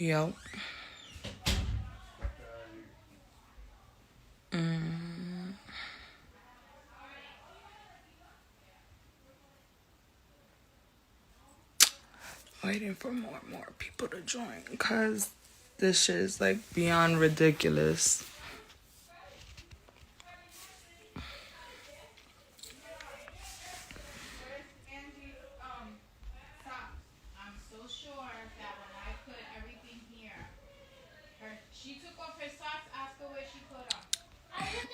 Yo. Waiting for more and more people to join because this shit is like beyond ridiculous.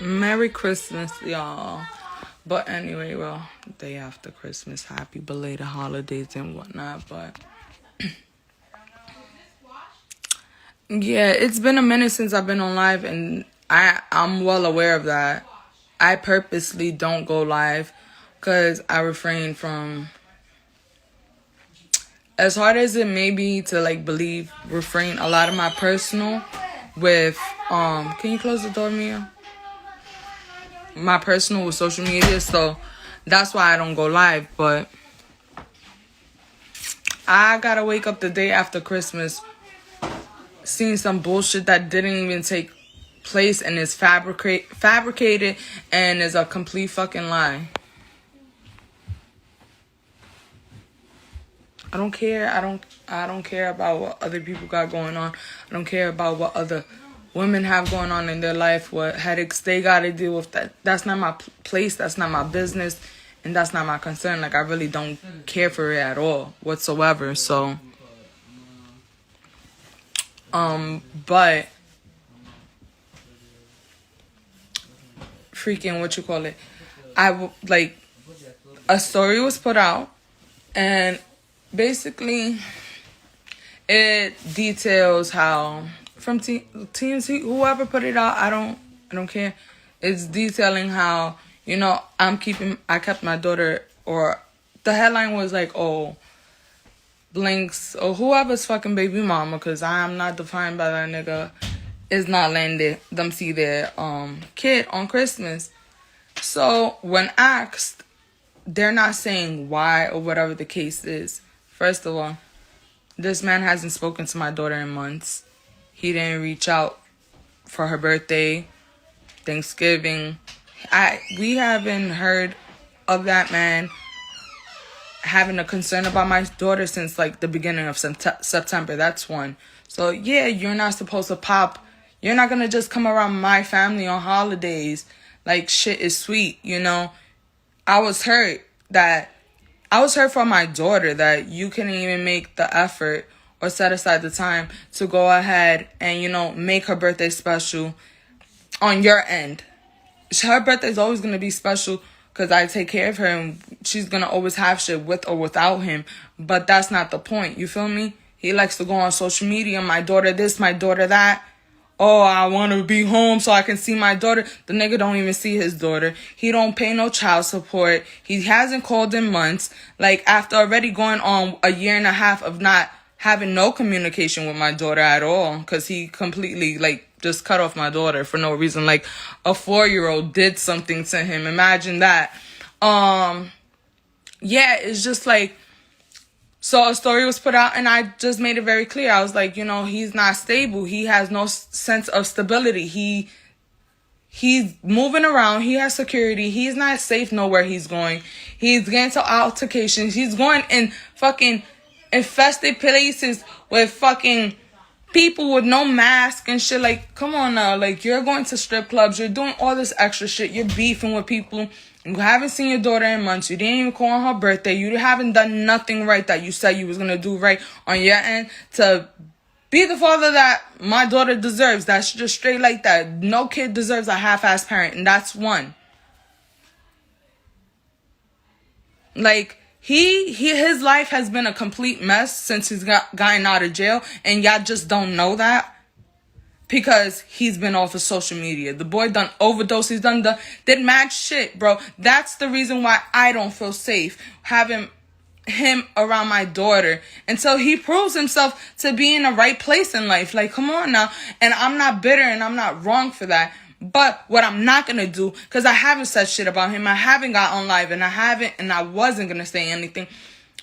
Merry Christmas, y'all. But anyway, well, day after Christmas, happy belated holidays and whatnot. But yeah, it's been a minute since I've been on live, and I'm well aware of that. I purposely don't go live because I refrain from, as hard as it may be to like refrain a lot of my personal with can you close the door, Mia? My personal with social media, so that's why I don't go live. But I gotta wake up the day after Christmas seeing some bullshit that didn't even take place and is fabricated and is a complete fucking lie. I don't care. I don't care about what other people got going on. I don't care about what other women have going on in their life, what headaches they gotta deal with. That's not my place, that's not my business, and that's not my concern. Like, I really don't care for it at all whatsoever. So but freaking what you call it, like, a story was put out, and basically it details how from TMZ, whoever put it out, I don't care. It's detailing how, I kept my daughter, or the headline was like, oh, Blinks, or whoever's fucking baby mama, because I am not defined by that nigga, is not letting them see their kid on Christmas. So when asked, they're not saying why or whatever the case is. First of all, this man hasn't spoken to my daughter in months. He didn't reach out for her birthday, Thanksgiving. We haven't heard of that man having a concern about my daughter since like the beginning of September. That's one. So yeah, you're not supposed to pop. You're not gonna just come around my family on holidays like shit is sweet, I was hurt for my daughter that you couldn't even make the effort or set aside the time to go ahead and, make her birthday special on your end. Her birthday is always going to be special because I take care of her and she's going to always have shit with or without him. But that's not the point. You feel me? He likes to go on social media. My daughter this, my daughter that. Oh, I want to be home so I can see my daughter. The nigga don't even see his daughter. He don't pay no child support. He hasn't called in months. Like, after already going on a year and a half of not having no communication with my daughter at all, because he completely, just cut off my daughter for no reason. Like, a 4-year-old did something to him. Imagine that. Yeah, it's just like, so a story was put out and I just made it very clear. I was like, he's not stable. He has no sense of stability. He's moving around. He has security. He's not safe nowhere he's going. He's getting to altercations. He's going in fucking infested places with fucking people with no mask and shit. Like, come on now. Like, you're going to strip clubs. You're doing all this extra shit. You're beefing with people. You haven't seen your daughter in months. You didn't even call on her birthday. You haven't done nothing right that you said you was going to do right on your end to be the father that my daughter deserves. That's just straight like that. No kid deserves a half-ass parent, and that's one. Like, his life has been a complete mess since he's gotten out of jail, and y'all just don't know that because he's been off of social media. The boy done overdose. He's did mad shit, bro. That's the reason why I don't feel safe having him around my daughter until he proves himself to be in the right place in life. Like, come on now. And I'm not bitter and I'm not wrong for that. But what I'm not going to do, because I haven't said shit about him. I haven't got on live and I wasn't going to say anything.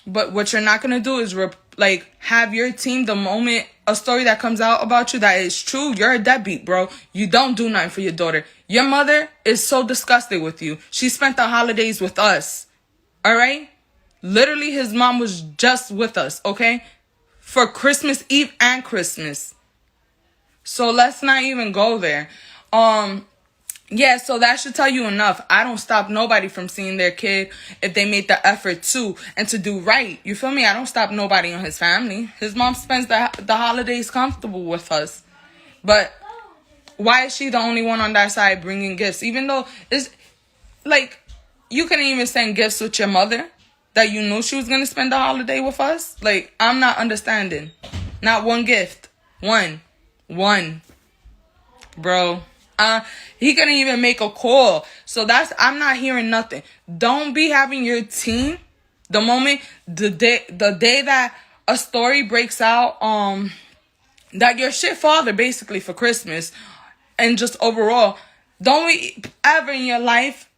But what you're not going to do is like have your team the moment a story that comes out about you that is true, you're a deadbeat, bro. You don't do nothing for your daughter. Your mother is so disgusted with you. She spent the holidays with us. All right? Literally, his mom was just with us, okay? For Christmas Eve and Christmas. So let's not even go there. Yeah, so that should tell you enough. I don't stop nobody from seeing their kid if they made the effort to and to do right. You feel me? I don't stop nobody on his family. His mom spends the holidays comfortable with us. But why is she the only one on that side bringing gifts? Even though it's like you couldn't even send gifts with your mother that you knew she was going to spend the holiday with us. Like, I'm not understanding. Not one gift. One. Bro. He couldn't even make a call. So I'm not hearing nothing. Don't be having your team the moment the day that a story breaks out that your shit father basically for Christmas and just overall, don't ever in your life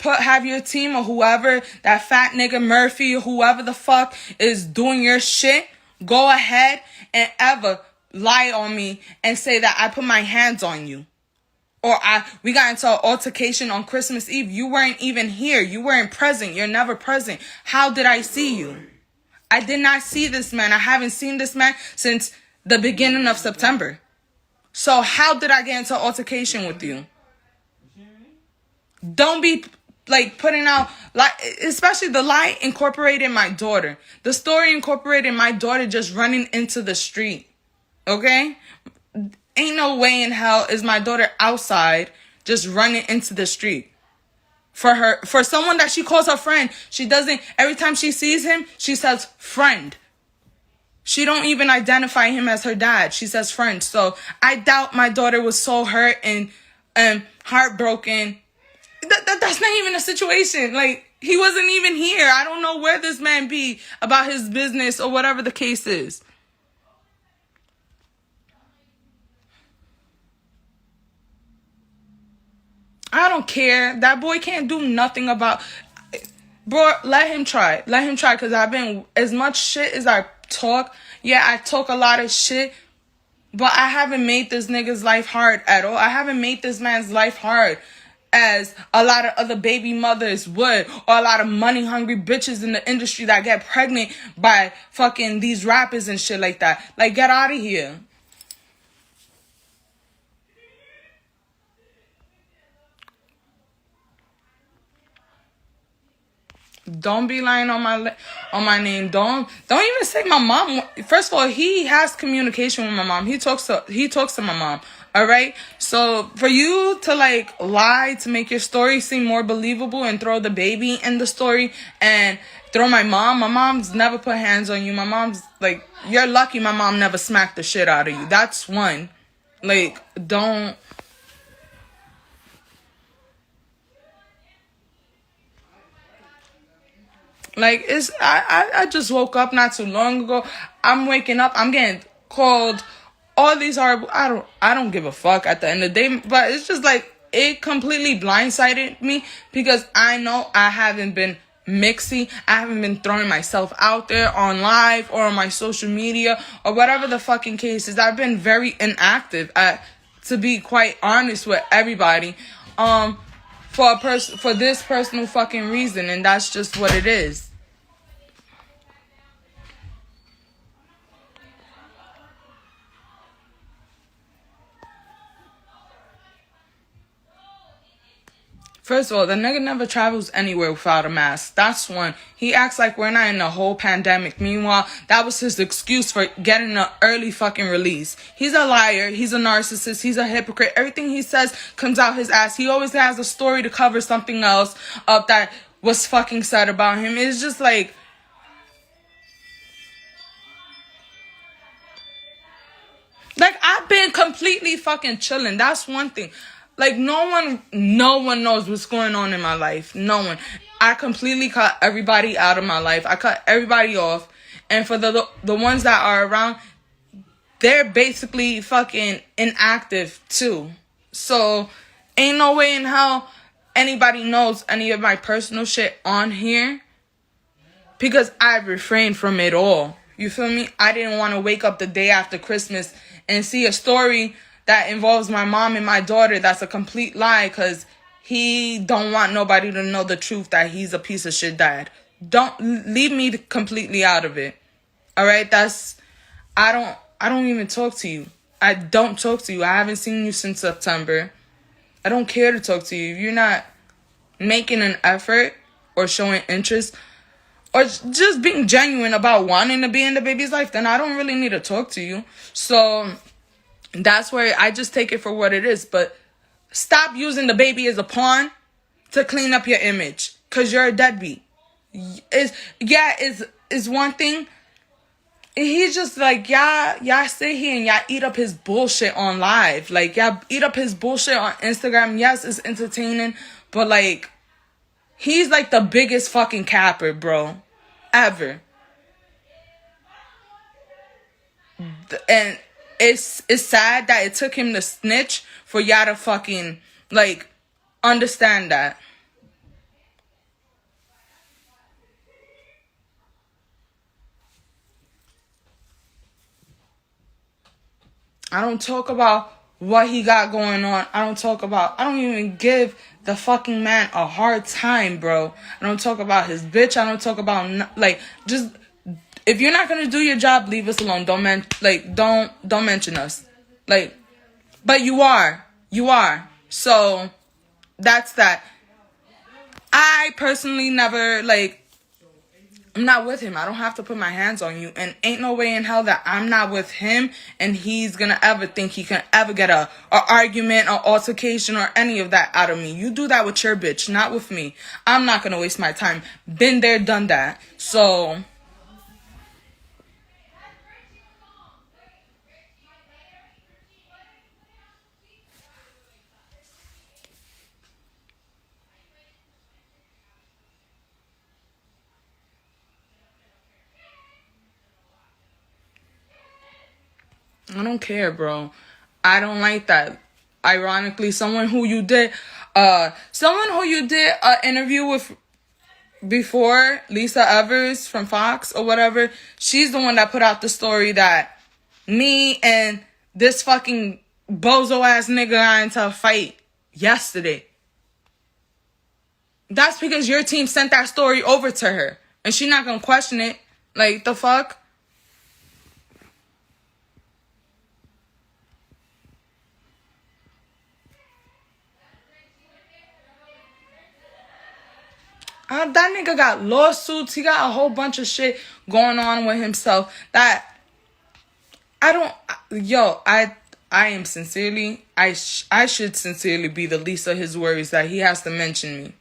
have your team or whoever, that fat nigga Murphy or whoever the fuck is doing your shit, go ahead and ever lie on me and say that I put my hands on you. Or we got into an altercation on Christmas Eve. You weren't even here. You weren't present. You're never present. How did I see you? I did not see this man. I haven't seen this man since the beginning of September. So how did I get into an altercation with you? Don't be like putting out, like, especially the lie incorporated my daughter. The story incorporated my daughter just running into the street. Okay? Ain't no way in hell is my daughter outside just running into the street. For someone that she calls her friend, she doesn't, every time she sees him, she says friend. She don't even identify him as her dad. She says friend. So I doubt my daughter was so hurt and heartbroken. That's not even a situation. Like, he wasn't even here. I don't know where this man be about his business or whatever the case is. I don't care. That boy can't do nothing about... Bro, let him try. Let him try, because I've been... As much shit as I talk... Yeah, I talk a lot of shit, but I haven't made this nigga's life hard at all. I haven't made this man's life hard as a lot of other baby mothers would, or a lot of money-hungry bitches in the industry that get pregnant by fucking these rappers and shit like that. Like, get out of here. Don't be lying on my name. Don't even say my mom. First of all, he has communication with my mom. He talks to my mom. All right. So for you to like lie to make your story seem more believable and throw the baby in the story and throw my mom's never put hands on you. My mom's like, you're lucky my mom never smacked the shit out of you. That's one. Like, don't. Like, I just woke up not too long ago. I'm waking up. I'm getting called all these horrible... I don't give a fuck at the end of the day. But it's just like, it completely blindsided me because I know I haven't been mixy. I haven't been throwing myself out there on live or on my social media or whatever the fucking case is. I've been very inactive, to be quite honest with everybody. For this personal fucking reason, and that's just what it is. First of all, the nigga never travels anywhere without a mask. That's one. He acts like we're not in a whole pandemic. Meanwhile, that was his excuse for getting an early fucking release. He's a liar. He's a narcissist. He's a hypocrite. Everything he says comes out his ass. He always has a story to cover something else up that was fucking said about him. It's just like... Like, I've been completely fucking chilling. That's one thing. Like, no one knows what's going on in my life. No one. I completely cut everybody out of my life. I cut everybody off. And for the ones that are around, they're basically fucking inactive too. So, ain't no way in hell anybody knows any of my personal shit on here. Because I refrained from it all. You feel me? I didn't want to wake up the day after Christmas and see a story that involves my mom and my daughter that's a complete lie, because he don't want nobody to know the truth that he's a piece of shit dad. Don't leave me completely out of it. All right? I don't even talk to you. I don't talk to you. I haven't seen you since September. I don't care to talk to you. If you're not making an effort or showing interest or just being genuine about wanting to be in the baby's life, then I don't really need to talk to you. So that's where I just take it for what it is. But stop using the baby as a pawn to clean up your image, because you're a deadbeat. Is one thing. He's just like, y'all sit here and y'all eat up his bullshit on live. Like, y'all eat up his bullshit on Instagram. Yes, it's entertaining, but like, he's like the biggest fucking capper, bro, ever. And it's sad that it took him to snitch for y'all to fucking, like, understand that. I don't talk about what he got going on. I don't even give the fucking man a hard time, bro. I don't talk about his bitch. I don't talk about, just, if you're not gonna do your job, leave us alone. Don't mention us. Like, but you are. So, that's that. I personally never, I'm not with him. I don't have to put my hands on you. And ain't no way in hell that I'm not with him and he's gonna ever think he can ever get a argument or altercation or any of that out of me. You do that with your bitch, not with me. I'm not gonna waste my time. Been there, done that. So I don't care, bro. I don't like that. Ironically, someone who you did an interview with before, Lisa Evers from Fox or whatever, she's the one that put out the story that me and this fucking bozo ass nigga got into a fight yesterday. That's because your team sent that story over to her and she not gonna question it. Like, the fuck? That nigga got lawsuits. He got a whole bunch of shit going on with himself that I am sincerely, I should sincerely be the least of his worries that he has to mention me.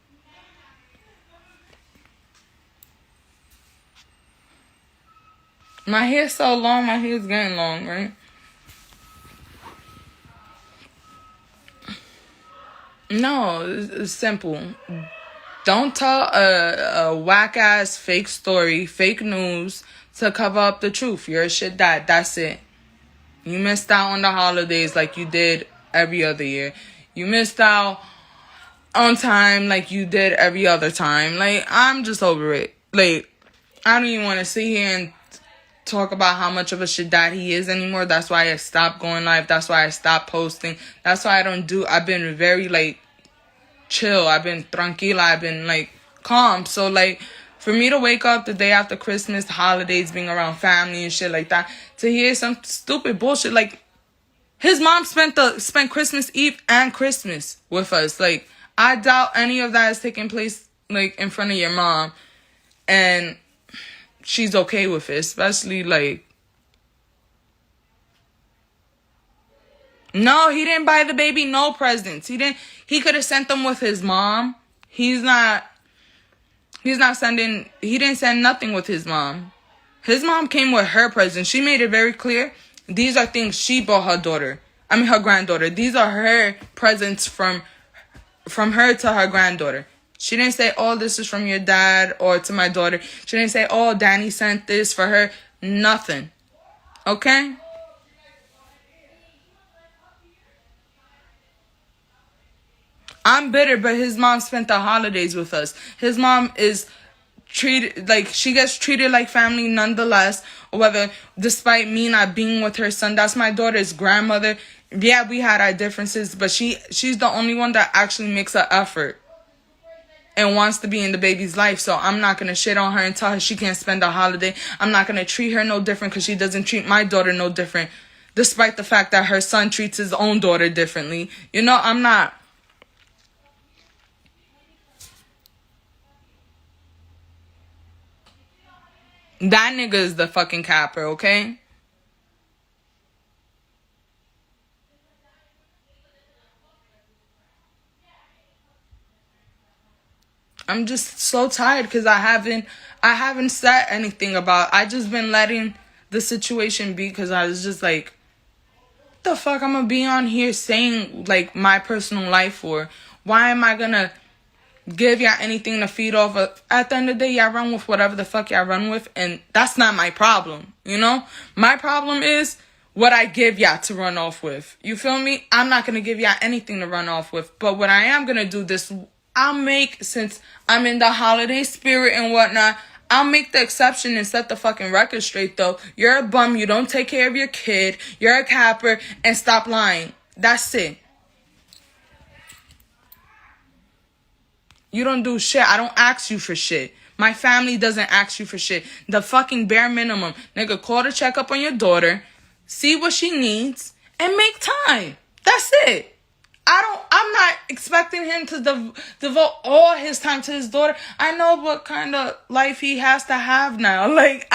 My hair's so long, my hair's getting long, right? No, it's simple. Don't tell a whack-ass fake story, fake news to cover up the truth. You're a shit dad. That's it. You missed out on the holidays like you did every other year. You missed out on time like you did every other time. Like, I'm just over it. Like, I don't even want to sit here and talk about how much of a shit dad he is anymore. That's why I stopped going live. That's why I stopped posting. That's why I've been very, chill. I've been tranquila. I've been calm. So for me to wake up the day after Christmas, the holidays, being around family and shit like that, to hear some stupid bullshit his mom spent Christmas Eve and Christmas with us. I doubt any of that is taking place in front of your mom and she's okay with it, especially no, he didn't buy the baby no presents. He could have sent them with his mom. He didn't send nothing with his mom. His mom came with her presents. She made it very clear. These are things she bought her granddaughter. These are her presents from her to her granddaughter. She didn't say, oh, this is from your dad or to my daughter. She didn't say, oh, Danny sent this for her. Nothing. Okay? I'm bitter, but his mom spent the holidays with us. His mom is treated like she gets treated like family nonetheless, or whether despite me not being with her son. That's my daughter's grandmother. Yeah, we had our differences, but she's the only one that actually makes an effort and wants to be in the baby's life. So I'm not going to shit on her and tell her she can't spend a holiday. I'm not going to treat her no different because she doesn't treat my daughter no different, despite the fact that her son treats his own daughter differently. You know, I'm not. That nigga is the fucking capper, okay? I'm just so tired because I haven't said anything about. I just been letting the situation be because I was just like, what the fuck I'm gonna be on here saying like my personal life for? Why am I gonna give y'all anything to feed off of? At the end of the day, y'all run with whatever the fuck y'all run with, and that's not my problem, you know? My problem is what I give y'all to run off with. You feel me? I'm not gonna give y'all anything to run off with, but what I am gonna do this, I'll make, since I'm in the holiday spirit and whatnot, I'll make the exception and set the fucking record straight though. You're a bum, you don't take care of your kid, you're a capper, and stop lying. That's it. You don't do shit. I don't ask you for shit. My family doesn't ask you for shit. The fucking bare minimum. Nigga, call to check up on your daughter, see what she needs, and make time. That's it. I'm not expecting him to devote all his time to his daughter. I know what kind of life he has to have now. Like,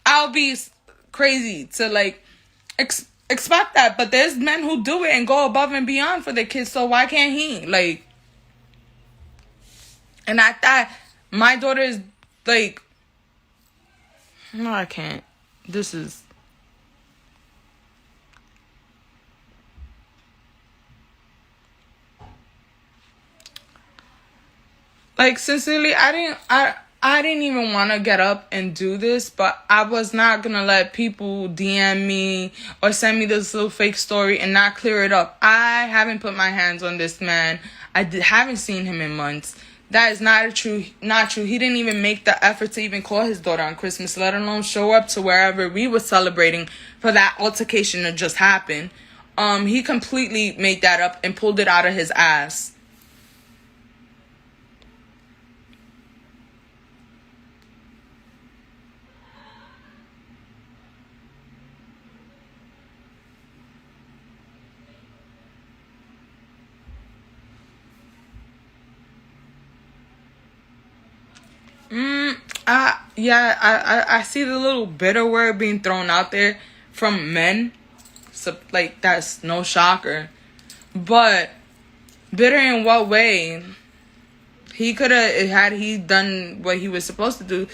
I'll be crazy to, like, expect that. But there's men who do it and go above and beyond for their kids, so why can't he? Like, and at that, my daughter is, like, no, I can't. This is... Like, sincerely, I didn't even want to get up and do this, but I was not going to let people DM me or send me this little fake story and not clear it up. I haven't put my hands on this man. Haven't seen him in months. That is not true. He didn't even make the effort to even call his daughter on Christmas, let alone show up to wherever we were celebrating for that altercation that just happened. He completely made that up and pulled it out of his ass. I see the little bitter word being thrown out there from men. So, like, that's no shocker. But bitter in what way? He could have, had he done what he was supposed to do,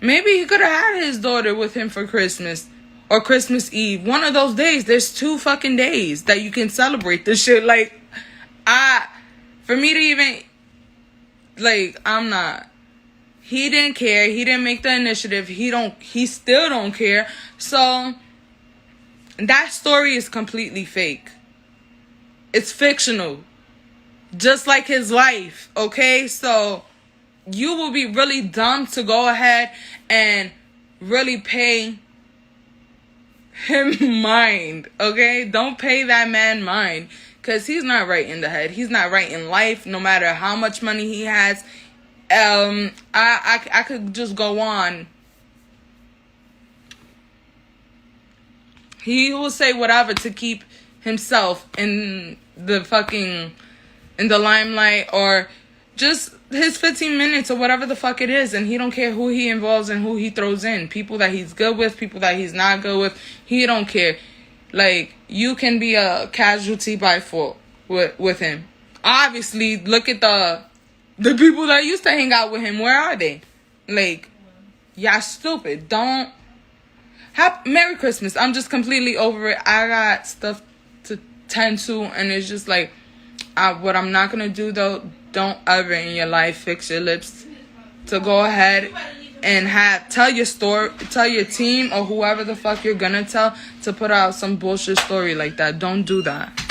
maybe he could have had his daughter with him for Christmas or Christmas Eve. One of those days. There's 2 fucking days that you can celebrate this shit. Like, for me to even, like, I'm not. He didn't care. He didn't make the initiative. He still don't care. So that story is completely fake. It's fictional. Just like his life, okay? So you will be really dumb to go ahead and really pay him mind, okay? Don't pay that man mind, because he's not right in the head. He's not right in life, no matter how much money he has. I could just go on. He will say whatever to keep himself in the limelight, or just his 15 minutes or whatever the fuck it is, and he don't care who he involves and who he throws in. People that he's good with, people that he's not good with, he don't care. Like, you can be a casualty by fault with him. Obviously, look at the people that used to hang out with him. Where are they? Like, y'all stupid. Don't. Merry Christmas. I'm just completely over it. I got stuff to tend to, and it's just like, what I'm not going to do, though, don't ever in your life fix your lips to go ahead and tell your story, tell your team or whoever the fuck you're going to tell to put out some bullshit story like that. Don't do that.